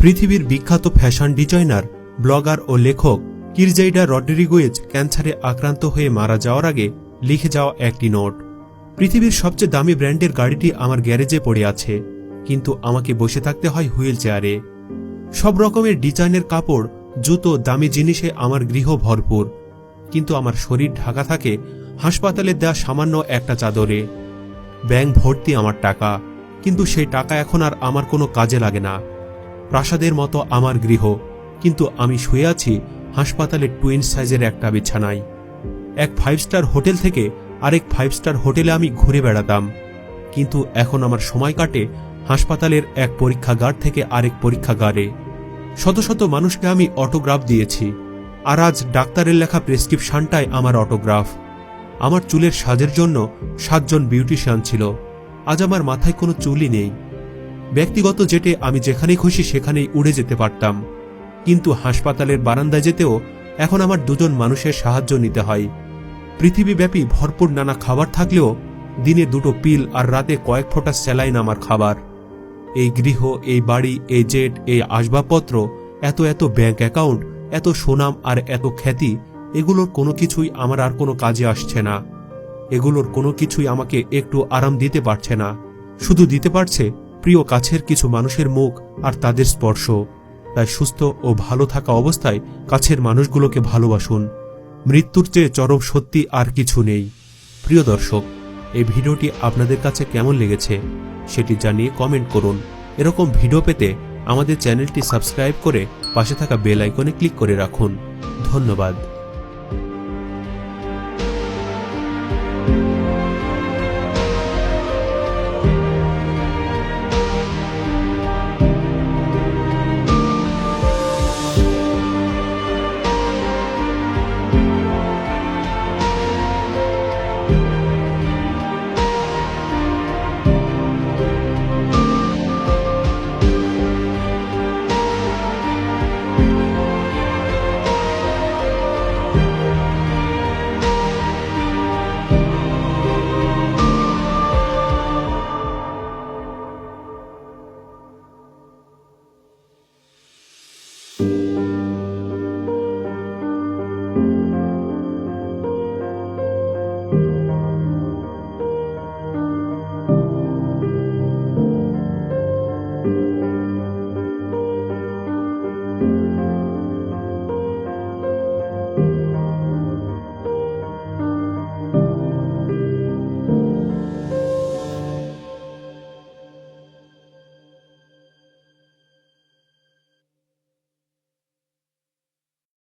পৃথিবীর বিখ্যাত fashion designer, blogger ও লেখক কিরজাইডা রড্রিগুয়েজ ক্যান্সারে আক্রান্ত হয়ে মারা যাওয়ার আগে লিখে যাওয়া একটি নোট। পৃথিবীর সবচেয়ে দামি ব্র্যান্ডের গাড়িটি আমার গ্যারেজে পড়ে আছে, কিন্তু আমাকে বসে থাকতে হয় হুইল চেয়ারে। সব রকমের ডিজাইনের কাপড়, জুতো, দামি জিনিসে আমার গৃহ ভরপুর, কিন্তু আমার শরীর ঢাকা থাকে হাসপাতালে দেওয়া সামান্য একটা চাদরে। ব্যাংক ভর্তি আমার টাকা, কিন্তু সেই টাকা এখন আর আমার কোনো কাজে লাগে না। প্রাসাদের মতো আমার গৃহ, কিন্তু আমি শুয়ে আছি হাসপাতালের টুইন সাইজের একটা বিছানায়। এক 5 স্টার হোটেল থেকে আরেক 5 স্টার হোটেলে আমি ঘুরে বেড়াতাম, কিন্তু এখন আমার সময় কাটে হাসপাতালের এক পরীক্ষাগার থেকে আরেক পরীক্ষাগারে। শত শত মানুষকে আমি অটোগ্রাফ দিয়েছি, আর আজ ডাক্তারের লেখা প্রেসক্রিপশনটাই আমার অটোগ্রাফ। আমার চুলের সাজের জন্য 7 জন বিউটিশিয়ান ছিল, আজ আমার মাথায় কোনো চুলই নেই। ব্যক্তিগত জেটে আমি যেখানেই খুশি সেখানেই উড়ে যেতে পারতাম, কিন্তু হাসপাতালের বারান্দায় যেতেও এখন আমার 2 জন মানুষের সাহায্য নিতে হয়। পৃথিবীব্যাপী ভরপুর নানা খাবার থাকলেও দিনে 2টো পিল আর রাতে কয়েক ফোঁটা স্যালাইন আমার খাবার। এই গৃহ, এই বাড়ি, এই জেট, এই আসবাবপত্র, এত এত ব্যাংক অ্যাকাউন্ট, এত সুনাম আর এত খ্যাতি, এগুলোর কোনো কিছুই আমার আর কোনো কাজে আসছে না। এগুলোর কোনো কিছুই আমাকে একটু আরাম দিতে পারছে না। শুধু দিতে পারছে প্রিয় কাছের কিছু মানুষের মুখ আর তাদের স্পর্শ। তাই সুস্থ ও ভালো থাকা অবস্থায় কাছের মানুষগুলোকে ভালোবাসুন। মৃত্যুর চেয়ে চরম সত্যি আর কিছু নেই। প্রিয় দর্শক, এই ভিডিওটি আপনাদের কাছে কেমন লেগেছে সেটি জানিয়ে কমেন্ট করুন। এরকম ভিডিও পেতে আমাদের চ্যানেলটি সাবস্ক্রাইব করে পাশে থাকা বেল আইকনে ক্লিক করে রাখুন। ধন্যবাদ।